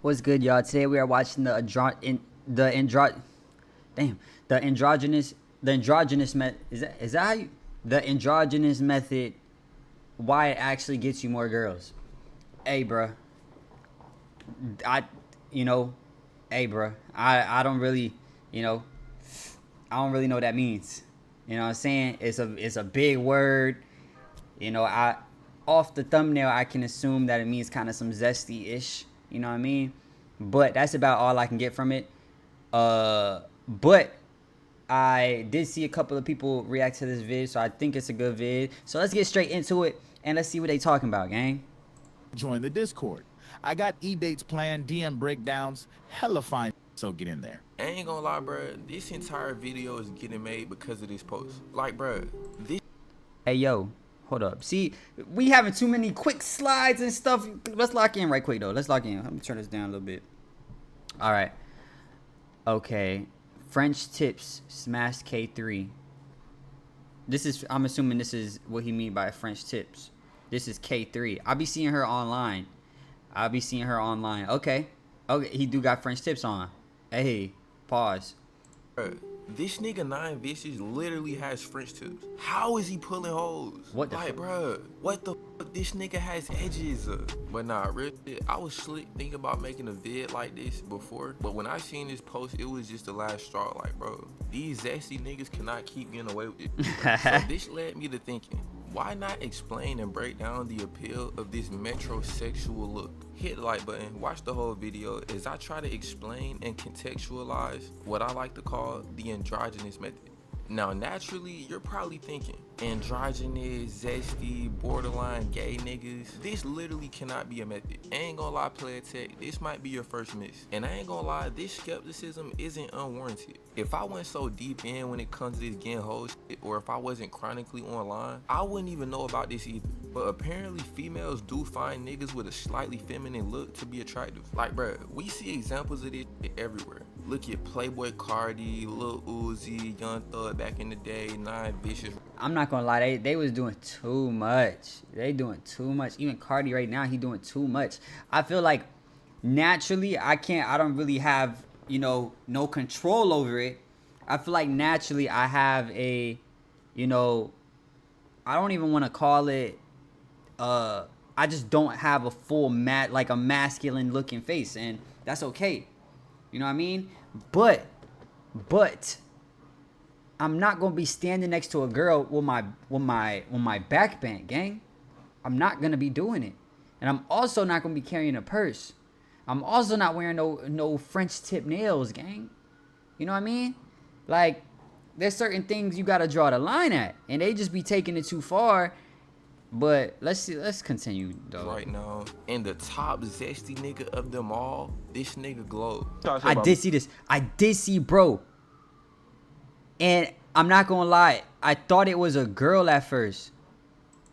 What's good, y'all? Today we are watching the androgynous method. Is that how you, the androgynous method? Why it actually gets you more girls? Hey, bruh. I don't really, I don't really know what that means. You know what I'm saying? It's a big word. Off the thumbnail I can assume that it means kind of some zesty-ish. You know what I mean? But that's about all I can get from it. But I did see a couple of people react to this vid, so I think it's a good vid. So let's get straight into it and let's see what they talking about, gang. Join the Discord. I got e-dates planned, DM breakdowns, hella fine, so get in there. I ain't gonna lie, bruh. This entire video is getting made because of this post. Like, bruh, this. Hey, yo. Hold up. See, we having too many quick slides and stuff. Let's lock in right quick, though. Let's lock in. Let me turn this down a little bit. All right. Okay. French tips. Smash K3. I'm assuming this is what he mean by French tips. This is K3. I'll be seeing her online. Okay. Okay. He do got French tips on. Hey. Pause. Bruh, this nigga 9 Vicious literally has French tips. How is he pulling hoes? What the like, bruh, what the fuck? This nigga has edges. But nah, real shit, I was slick thinking about making a vid like this before. But when I seen this post, it was just the last straw. Like, bro, these zesty niggas cannot keep getting away with it. So this led me to thinking, why not explain and break down the appeal of this metrosexual look? Hit the like button, watch the whole video as I try to explain and contextualize what I like to call the androgynous method. Now, naturally, you're probably thinking, androgynous, zesty, borderline gay niggas. This literally cannot be a method. I ain't gonna lie, player tech, this might be your first miss. And I ain't gonna lie, this skepticism isn't unwarranted. If I went so deep in when it comes to this getting hoes shit, or if I wasn't chronically online, I wouldn't even know about this either. But apparently, females do find niggas with a slightly feminine look to be attractive. Like, bruh, we see examples of this shit everywhere. Look at Playboy Cardi, Lil Uzi, Young Thug back in the day, 9 Vicious. I'm not gonna lie, they was doing too much. They doing too much. Even Cardi right now, he doing too much. I feel like naturally, I don't really have, no control over it. I feel like naturally I have a, I don't even want to call it, I just don't have a full like a masculine looking face, and that's okay. You know what I mean? But I'm not gonna be standing next to a girl with my back bent, gang. I'm not gonna be doing it, and I'm also not gonna be carrying a purse. I'm also not wearing no French tip nails, gang. You know what I mean? Like, there's certain things you gotta draw the line at, and they just be taking it too far. But let's continue though. Right now, and the top zesty nigga of them all, this nigga Glow. I did see this. I did see bro. And I'm not gonna lie, I thought it was a girl at first.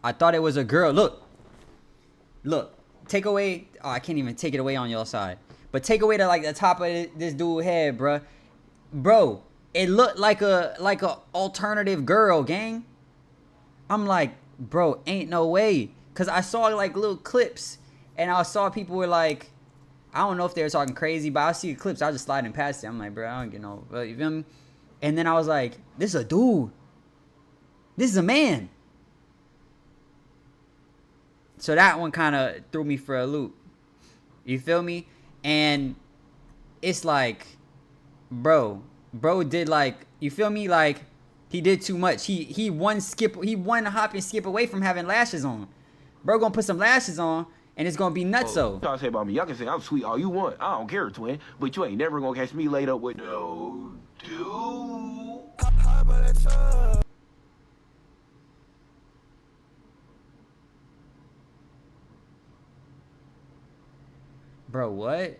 I thought it was a girl. Look. Take away. Oh, I can't even take it away on your side. But take away the top of this dude's head, bruh. Bro, it looked like a alternative girl, gang. I'm like, bro, ain't no way. Cause I saw like little clips, and I saw people were like, I don't know if they were talking crazy, but I see clips. I was just sliding past it. I'm like, bro, I don't get no. You feel me? And then I was like, this is a dude. This is a man. So that one kind of threw me for a loop. You feel me? And it's like, bro did like, you feel me? Like, he did too much. He one hop and skip away from having lashes on. Bro gonna put some lashes on, and it's gonna be nutso. Y'all say about me, y'all can say I'm sweet all you want. I don't care, twin. But you ain't never gonna catch me laid up with no dude. Bro, what?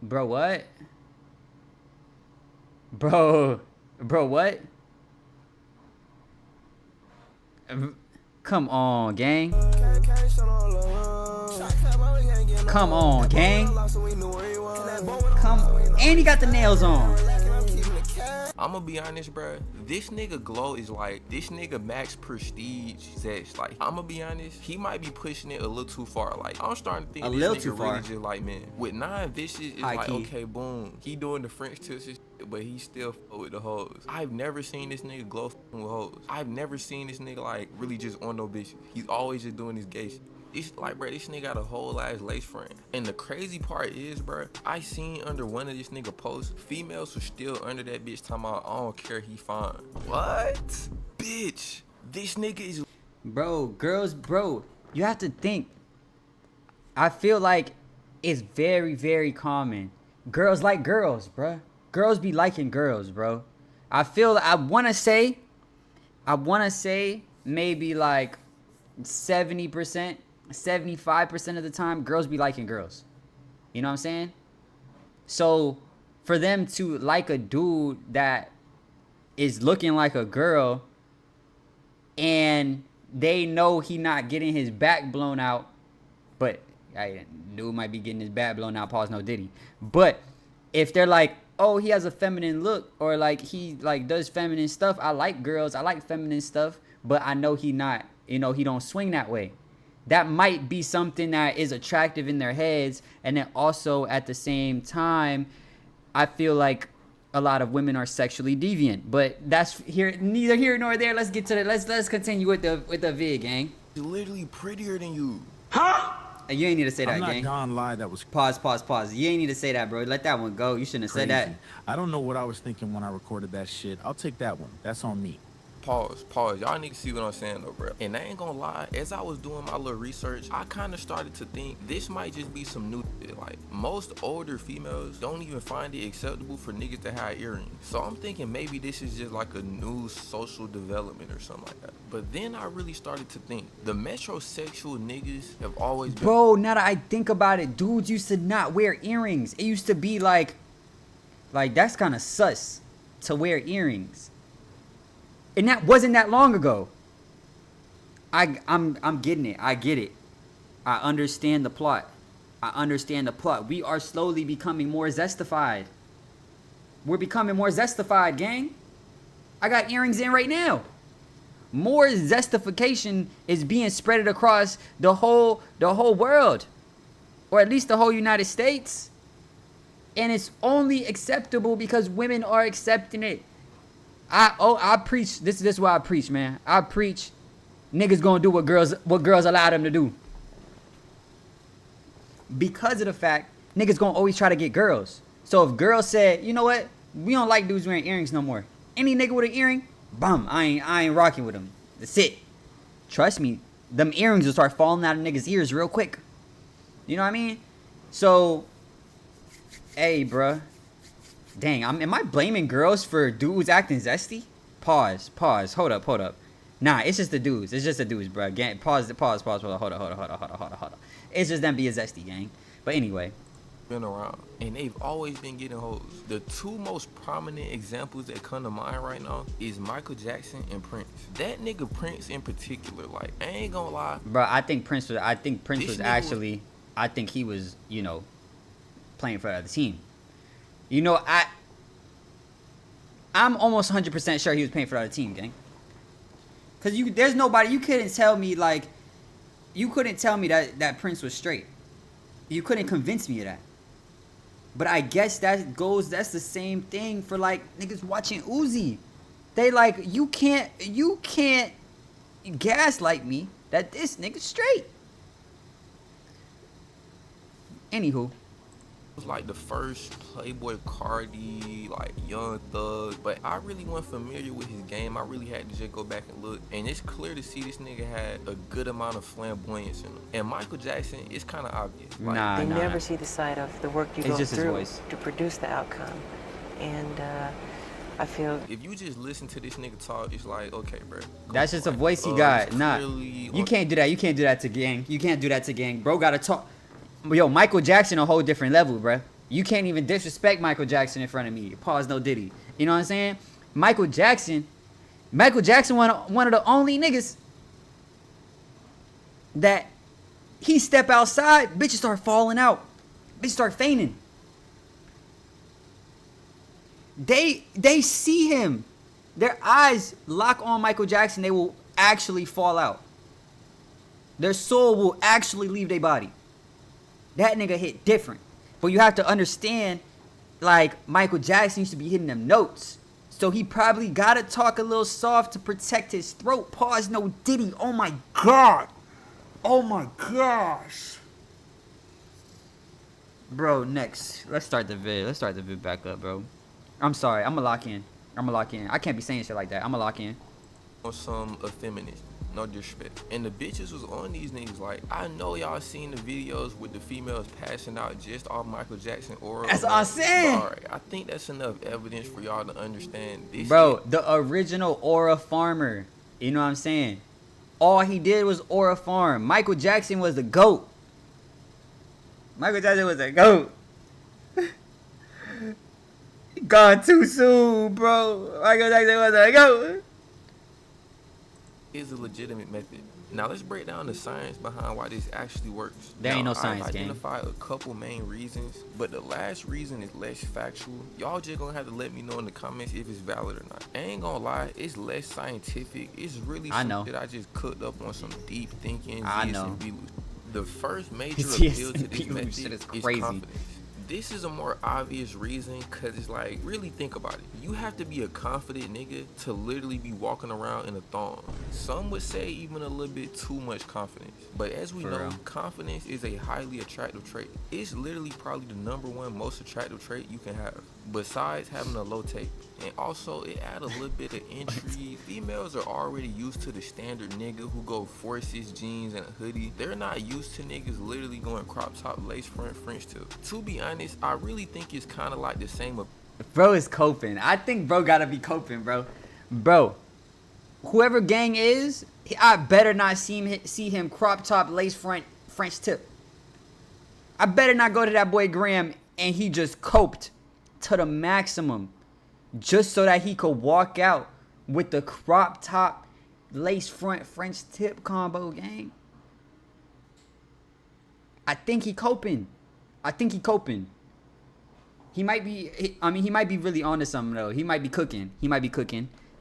Bro, what? Bro, what? Come on, gang. Come on, gang. And he got the nails on. I'ma be honest, bruh. This nigga Glow is like, this nigga Max Prestige Zest. Like, I'ma be honest, he might be pushing it a little too far. Like, I'm starting to think A this little nigga too far. really just like, man, with 9 Vicious, it's High like, key. okay, boom. He doing the French tips and shit, but he still fuck with the hoes. I've never seen this nigga Glow fucking with hoes. I've never seen this nigga like really just on no bitches. He's always just doing his gay shit. It's like, bro, this nigga got a whole ass lace front. And the crazy part is, bro, I seen under one of this nigga posts, females were still under that bitch talking about, I don't care, he fine. What? Bitch, this nigga is... Bro, girls, bro, you have to think. I feel like it's very, very common. Girls like girls, bro. Girls be liking girls, bro. I want to say maybe like 70%, 75% of the time, girls be liking girls. You know what I'm saying? So for them to like a dude that is looking like a girl and they know he not getting his back blown out, but dude might be getting his back blown out, pause, no diddy. But if they're like, oh, he has a feminine look, or like he like does feminine stuff, I like girls, I like feminine stuff, but I know he not, he don't swing that way. That might be something that is attractive in their heads. And then also at the same time, I feel like a lot of women are sexually deviant, but that's neither here nor there. Let's get to let's continue with the vid, gang. He's literally prettier than you. You ain't need to say that, I'm not gang. gonna lie, that was Pause. You ain't need to say that, bro. Let that one go. You shouldn't have crazy. said that. I don't know what I was thinking when I recorded that shit. I'll take that one. That's on me. Pause. Y'all need to see what I'm saying though, bro. And I ain't gonna lie, as I was doing my little research, I kind of started to think this might just be some new shit. Like, most older females don't even find it acceptable for niggas to have earrings. So I'm thinking maybe this is just like a new social development or something like that. But then I really started to think the metrosexual niggas have always been... Bro, now that I think about it, dudes used to not wear earrings. It used to be like that's kind of sus to wear earrings. And that wasn't that long ago. I'm getting it. I get it. I understand the plot. We are slowly becoming more zestified. We're becoming more zestified, gang. I got earrings in right now. More zestification is being spread across the whole world, or at least the whole United States. And it's only acceptable because women are accepting it. I preach. This is what I preach, man. I preach niggas gonna do what girls allow them to do. Because of the fact niggas gonna always try to get girls. So if girls said, you know what, we don't like dudes wearing earrings no more. Any nigga with an earring, bum, I ain't rocking with them. That's it. Trust me, them earrings will start falling out of niggas' ears real quick. You know what I mean? So, hey, bruh. Dang, am I blaming girls for dudes acting zesty? Pause. Hold up. Nah, it's just the dudes. Bro. Gang, pause. Hold on. It's just them being zesty, gang. But anyway. Been around, and they've always been getting hoes. The two most prominent examples that come to mind right now is Michael Jackson and Prince. That nigga Prince in particular, like, I ain't gonna lie. Bro, I think Prince was actually, I think he was, playing for the other team. I'm almost 100% sure he was playing for the other team, gang. Cause there's nobody, you couldn't tell me that Prince was straight. You couldn't convince me of that. But I guess that's the same thing for like niggas watching Uzi. They like, you can't gaslight me that this nigga's straight. Anywho. Was like the first Playboy Cardi, like Young Thug, but I really wasn't familiar with his game. I really had to just go back and look, and it's clear to see this nigga had a good amount of flamboyance in him. And Michael Jackson, it's kind of obvious. Like, they never see the side of the work you go through to produce the outcome, and I feel if you just listen to this nigga talk, it's like, okay, bro. That's just a voice he got. Nah, you can't do that. You can't do that to gang. Bro gotta talk. Yo, Michael Jackson a whole different level, bruh. You can't even disrespect Michael Jackson in front of me. Pause, no diddy. You know what I'm saying? Michael Jackson one of the only niggas that he step outside, bitches start falling out. Bitches start fainting. They see him. Their eyes lock on Michael Jackson. They will actually fall out. Their soul will actually leave their body. That nigga hit different. But you have to understand, like, Michael Jackson used to be hitting them notes. So he probably gotta talk a little soft to protect his throat. Pause, no Diddy. Oh my God. Oh my gosh. Bro, next. Let's start the vid. Let's start the vid back up, bro. I'm sorry. I'ma lock in. I can't be saying shit like that. I'ma lock in. On some effeminate, no disrespect. And the bitches was on these niggas. Like, I know y'all seen the videos with the females passing out just off Michael Jackson aura. That's what I'm saying. Alright, I think that's enough evidence for y'all to understand this. Bro, the original aura farmer. You know what I'm saying? All he did was aura farm. Michael Jackson was the GOAT. Michael Jackson was the GOAT. Gone too soon, bro. Michael Jackson was the GOAT. Is a legitimate method. Now let's break down the science behind why this actually works. There ain't no science, I've gang. identified a couple main reasons, but the last reason is less factual. Y'all just gonna have to let me know in the comments if it's valid or not. I ain't gonna lie, it's less scientific. It's really something that I just cooked up on some deep thinking. I know. The first major appeal to this method shit is is crazy. confidence. This is a more obvious reason, cause it's like, really think about it. You have to be a confident nigga to literally be walking around in a thong. Some would say even a little bit too much confidence. But as we know, confidence is a highly attractive trait. It's literally probably the #1 most attractive trait you can have, besides having a low tape. And also, it add a little bit of intrigue. Females are already used to the standard nigga who go forces, jeans, and a hoodie. They're not used to niggas literally going crop top, lace front, French tip. To be honest, I really think it's kind of like the same. Bro is coping. I think bro gotta be coping, bro. Bro, whoever gang is, I better not see him crop top, lace front, French tip. I better not go to that boy Graham and he just coped to the maximum. Just so that he could walk out with the crop top, lace front, French tip combo, gang. I think he coping. He might be, he might be really onto something, though. He might be cooking. You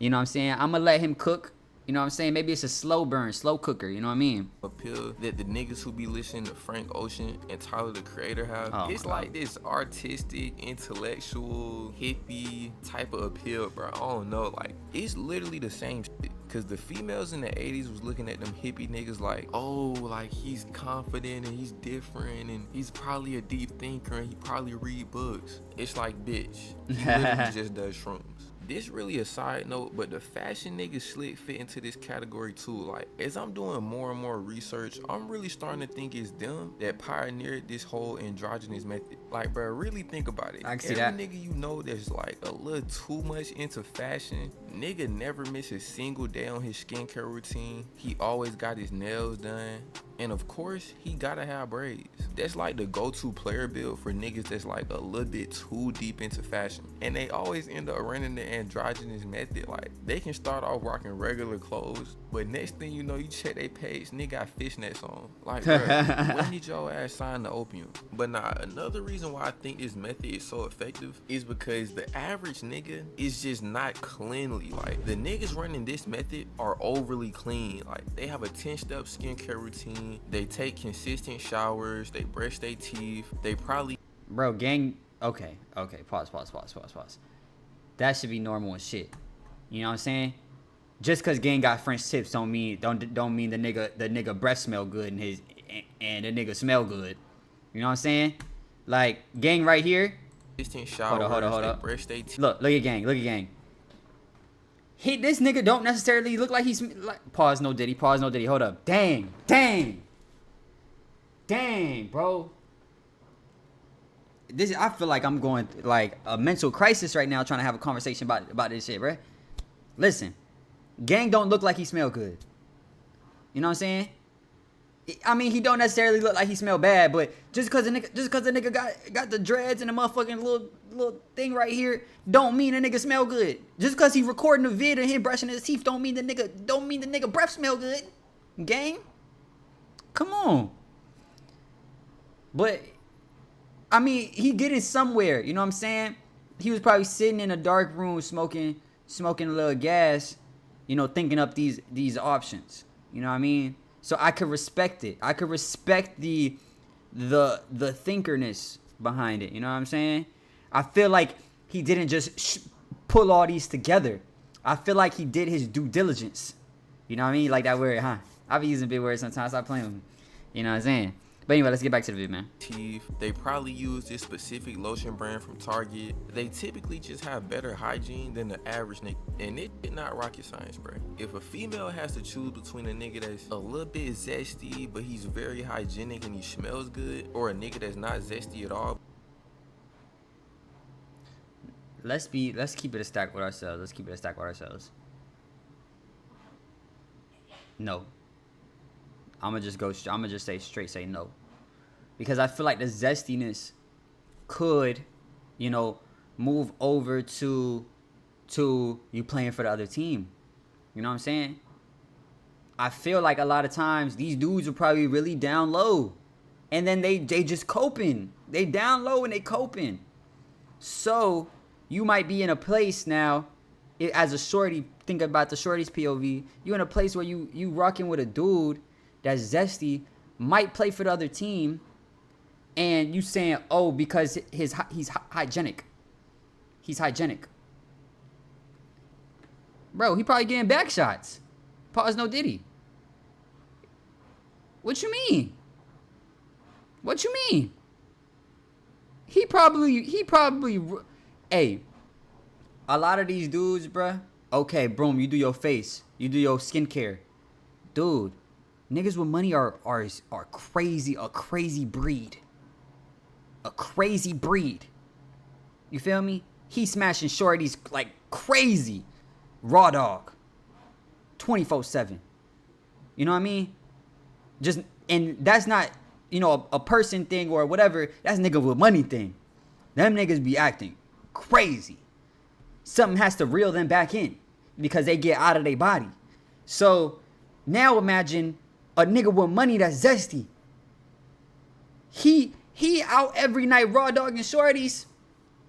know what I'm saying? I'm going to let him cook. You know what I'm saying? Maybe it's a slow burn, slow cooker. You know what I mean? Appeal that the niggas who be listening to Frank Ocean and Tyler the Creator have. Oh, it's like this artistic, intellectual, hippie type of appeal, bro. I don't know. Like, it's literally the same shit. Cause the females in the 80s was looking at them hippie niggas like, oh, like he's confident and he's different and he's probably a deep thinker and he probably read books. It's like, bitch, he literally just does shrooms. This really a side note, but the fashion niggas slick fit into this category too. Like, as I'm doing more and more research, I'm really starting to think it's them that pioneered this whole androgynous method. Like, bro, really think about it. I can see Every that. nigga you know that's like a little too much into fashion, nigga never miss a single day on his skincare routine. He always got his nails done. And of course, he gotta have braids. That's like the go-to player build for niggas that's like a little bit too deep into fashion. And they always end up running the androgynous method. Like, they can start off rocking regular clothes, but next thing you know, you check their page, nigga got fishnets on. Like, bro, when did your ass sign the opium? But nah, another reason why I think this method is so effective is because the average nigga is just not cleanly. Like, the niggas running this method are overly clean. Like, they have a 10-step skincare routine. They take consistent showers. They brush their teeth. They probably... Bro, gang... Okay. Pause. That should be normal and shit. You know what I'm saying? Just cause gang got French tips don't mean the nigga breath smell good and the nigga smell good. You know what I'm saying? Like, gang right here. Consistent showers. Hold They up. brush their teeth. Look at gang. This nigga don't necessarily look like he's like. Pause, no Diddy. Hold up. Dang, bro. I feel like I'm going like a mental crisis right now, trying to have a conversation about this shit, bro. Listen, gang don't look like he smell good. You know what I'm saying? I mean, he don't necessarily look like he smell bad, but just cause the nigga got the dreads and the motherfucking little thing right here, don't mean the nigga smell good. Just cause he recording a vid and him brushing his teeth, don't mean the nigga breath smell good. Gang, come on. But I mean, he getting somewhere. You know what I'm saying? He was probably sitting in a dark room smoking a little gas, thinking up these options. You know what I mean? So I could respect it. I could respect the thinkerness behind it. You know what I'm saying? I feel like he didn't just pull all these together. I feel like he did his due diligence. You know what I mean? Like that word, huh? I be using big words sometimes. Stop playing with me. You know what I'm saying? But anyway, let's get back to the video, man. They probably use this specific lotion brand from Target. They typically just have better hygiene than the average nigga. And it's not rocket science, bro. If a female has to choose between a nigga that's a little bit zesty, but he's very hygienic and he smells good, or a nigga that's not zesty at all. Let's keep it a stack with ourselves. No. I'm gonna just say no. Because I feel like the zestiness could, move over to you playing for the other team. You know what I'm saying? I feel like a lot of times these dudes are probably really down low. And then they just coping. They down low and they coping. So you might be in a place now, as a shorty, think about the shorty's POV. You in a place where you rocking with a dude that's zesty, might play for the other team, and you saying, oh, because he's hygienic. He's hygienic. Bro, he probably getting back shots. Pause, no diddy. What you mean? What you mean? He probably, hey, a lot of these dudes, bruh, okay, boom, you do your face, you do your skincare. Dude, niggas with money are crazy, a crazy breed. A crazy breed. You feel me? He's smashing shorties like crazy. Raw dog. 24/7. You know what I mean? Just, and that's not, a person thing or whatever. That's nigga with money thing. Them niggas be acting crazy. Something has to reel them back in because they get out of their body. So now imagine a nigga with money that's zesty. He out every night raw dogging shorties,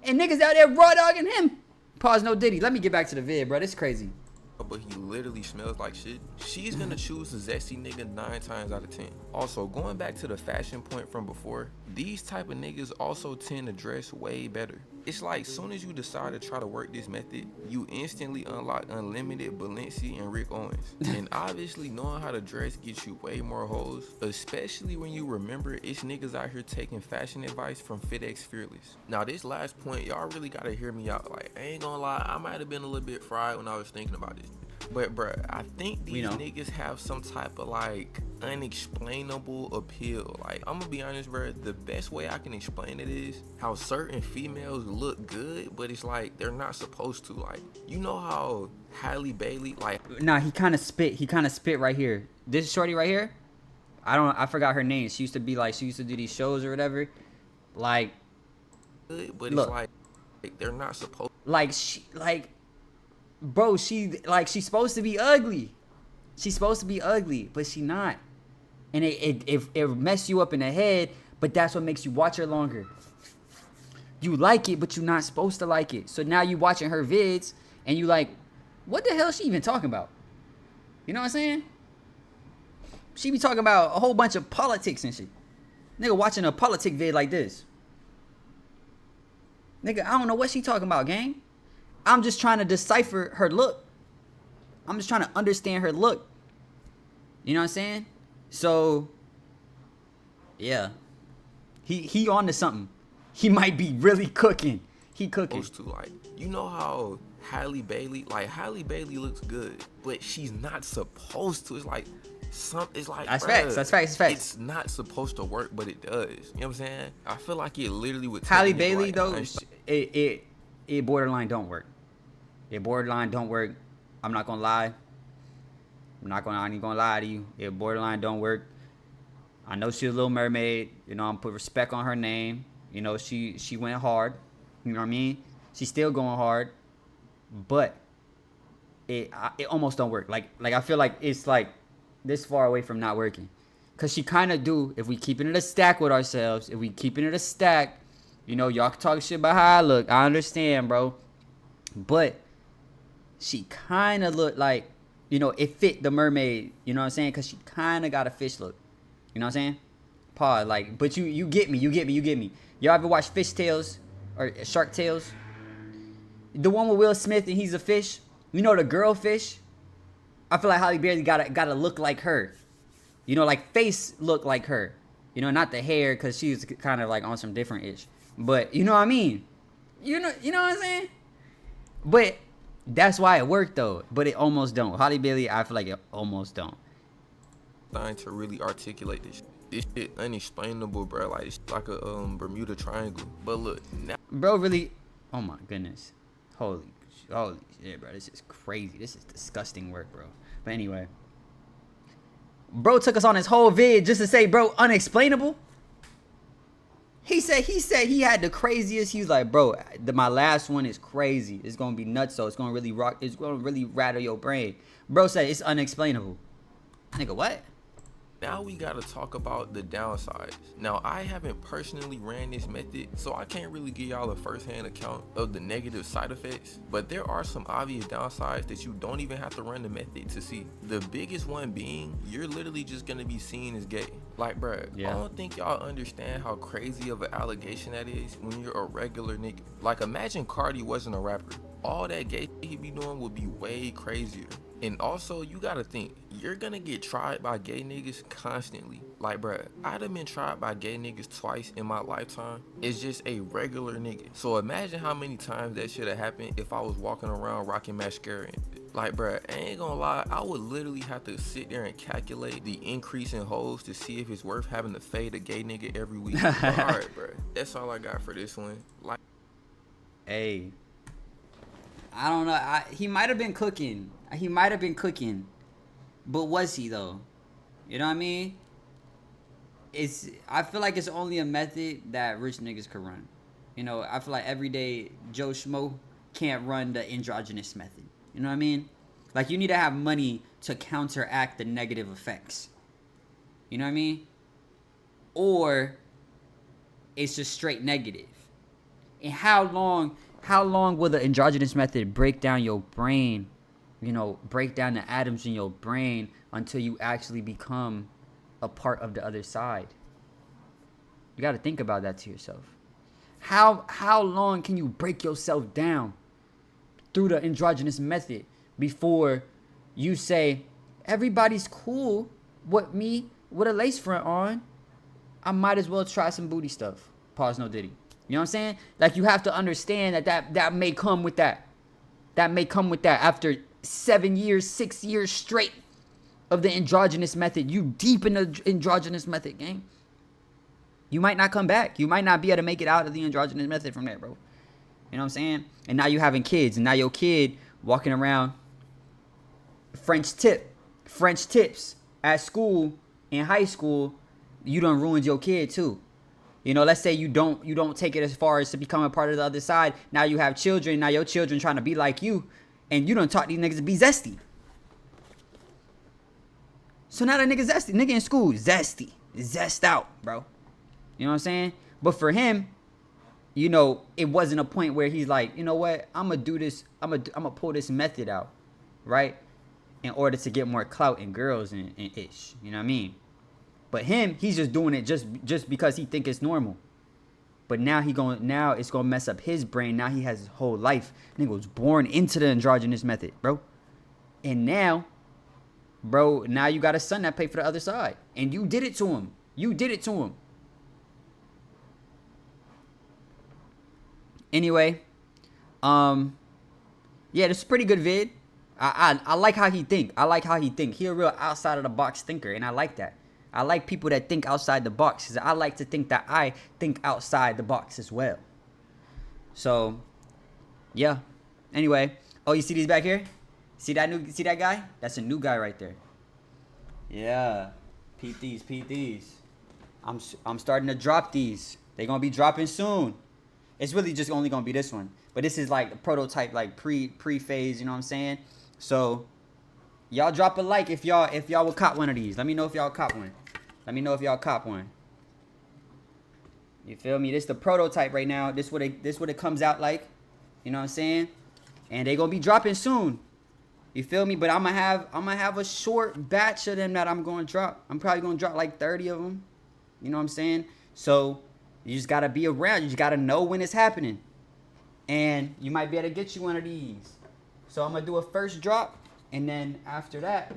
and niggas out there raw dogging him. Pause, no diddy. Let me get back to the vid, bro. This is crazy. But he literally smells like shit. She's gonna choose the zesty nigga 9 times out of 10. Also, going back to the fashion point from before, these type of niggas also tend to dress way better. It's like soon as you decide to try to work this method, you instantly unlock unlimited Balenci and Rick Owens. And obviously knowing how to dress gets you way more hoes, especially when you remember it's niggas out here taking fashion advice from FitX Fearless. Now this last point, y'all really gotta hear me out. Like, I ain't gonna lie, I might have been a little bit fried when I was thinking about this. But bruh, I think these niggas have some type of like unexplainable appeal. Like, I'm gonna be honest, bruh, the best way I can explain it is how certain females look good, but it's like they're not supposed to. Like, you know how Halle Bailey, like, nah, he kind of spit right here. This shorty right here, I forgot her name. She used to do these shows or whatever. Like, but look, it's like they're not supposed. Bro, she's supposed to be ugly. She's supposed to be ugly, but she not. And it mess you up in the head, but that's what makes you watch her longer. You like it, but you're not supposed to like it. So now you watching her vids, and you like, what the hell is she even talking about? You know what I'm saying? She be talking about a whole bunch of politics and shit. Nigga watching a politic vid like this. Nigga, I don't know what she talking about, gang. I'm just trying to decipher her look. I'm just trying to understand her look. You know what I'm saying? So, yeah. He on to something. He might be really cooking. He cooking. To, like, you know how Halle Bailey looks good, but she's not supposed to. It's like that's facts. That's facts. It's not supposed to work, but it does. You know what I'm saying? I feel like it literally would. Halle Bailey though, it borderline don't work. It borderline don't work. I'm not gonna lie. I ain't gonna lie to you. It borderline don't work. I know she's a Little Mermaid. You know, I'm put respect on her name. You know, she went hard. You know what I mean? She's still going hard, but it almost don't work. Like I feel like it's like this far away from not working. Cause she kind of do. If we keeping it a stack with ourselves, if we keeping it a stack, You know, y'all can talk shit about how I look. I understand, bro. But she kind of looked like, you know, it fit the mermaid. You know what I'm saying? Because she kind of got a fish look. You know what I'm saying? Pause. Like, but you get me. You get me. Y'all ever watch Fish Tales or Shark Tales? The one with Will Smith and he's a fish. You know the girl fish? I feel like Halle Berry gotta look like her. You know, like face look like her. You know, not the hair because she's kind of like on some different ish. But you know what I mean? You know what I'm saying? But that's why it worked though. But it almost don't. Halle Berry, I feel like it almost don't. Trying to really articulate this. This shit unexplainable, bro. Like it's like a Bermuda Triangle. But look, now Bro, really? Oh my goodness. Holy shit, bro. This is crazy. This is disgusting work, bro. But anyway. Bro took us on his whole vid just to say, bro, unexplainable. He said he had the craziest. He was like, bro, my last one is crazy. It's gonna be nuts, so it's gonna really rock. It's gonna really rattle your brain. Bro said it's unexplainable. Nigga, what? Now we gotta talk about the downsides. Now I haven't personally ran this method, so I can't really give y'all a first-hand account of the negative side effects, but there are some obvious downsides that you don't even have to run the method to see. The biggest one being, you're literally just gonna be seen as gay. Like, bruh, I don't think y'all understand how crazy of an allegation that is when you're a regular nigga. Like, imagine Cardi wasn't a rapper. All that gay shit he be doing would be way crazier. And also, you gotta think, you're gonna get tried by gay niggas constantly. Like, bruh, I'd have been tried by gay niggas twice in my lifetime. It's just a regular nigga. So imagine how many times that should have happened if I was walking around rocking mascara. Like, bruh, I ain't gonna lie, I would literally have to sit there and calculate the increase in hoes to see if it's worth having to fade a gay nigga every week. But alright, bruh, that's all I got for this one. Like, hey, I don't know. He might have been cooking. But was he though? You know what I mean? I feel like it's only a method that rich niggas could run. You know, I feel like everyday Joe Schmo can't run the androgynous method. You know what I mean? Like, you need to have money to counteract the negative effects. You know what I mean? Or it's just straight negative. And how long will the androgynous method break down your brain? You know, break down the atoms in your brain until you actually become a part of the other side. You got to think about that to yourself. How long can you break yourself down through the androgynous method before you say, everybody's cool with me with a lace front on, I might as well try some booty stuff. Pause, no diddy. You know what I'm saying? Like, you have to understand that may come with that. That may come with that after 7 years, 6 years straight of the androgynous method. You deep in the androgynous method, gang. You might not come back. You might not be able to make it out of the androgynous method from there, bro. You know what I'm saying? And now you having kids, and now your kid walking around French tips at school, in high school. You done ruined your kid too. You know, let's say you don't take it as far as to become a part of the other side. Now you have children. Now your children trying to be like you, and you done taught these niggas to be zesty. So now that nigga zesty, nigga in school zesty, zest out, bro. You know what I'm saying? But for him, you know, it wasn't a point where he's like, you know what, I'm gonna do this. I'm gonna pull this method out, right, in order to get more clout in girls and ish. You know what I mean? But him, he's just doing it just because he think it's normal. But now it's gonna mess up his brain. Now he has his whole life. Nigga was born into the androgynous method, bro. And now, bro, now you got a son that paid for the other side. And you did it to him. Anyway, yeah, this is a pretty good vid. I like how he think. He a real outside of the box thinker, and I like that. I like people that think outside the box, because I like to think that I think outside the box as well. So, yeah. Anyway, oh, you see these back here? See that guy? That's a new guy right there. Yeah. Peep these. I'm starting to drop these. They're gonna be dropping soon. It's really just only gonna be this one. But this is like the prototype, like pre-phase, you know what I'm saying? So y'all drop a like if y'all will cop one of these. Let me know if y'all cop one. You feel me? This the prototype right now. This what it comes out like. You know what I'm saying? And they gonna be dropping soon. You feel me? But I'm gonna have a short batch of them that I'm gonna drop. I'm probably gonna drop like 30 of them. You know what I'm saying? So you just gotta be around. You just gotta know when it's happening. And you might be able to get you one of these. So I'm gonna do a first drop, and then after that,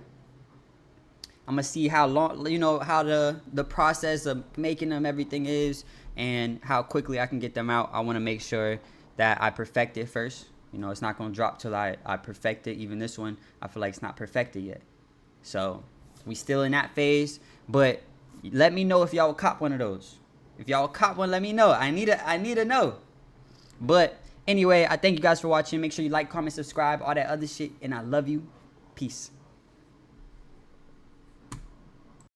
I'm gonna see how long, you know, how the process of making them, everything is, and how quickly I can get them out. I want to make sure that I perfect it first. You know, it's not gonna drop till I perfect it. Even this one, I feel like it's not perfected yet. So we still in that phase. But let me know if y'all will cop one of those. If y'all will cop one, let me know. I need to know. But anyway, I thank you guys for watching. Make sure you like, comment, subscribe, all that other shit, and I love you. Peace.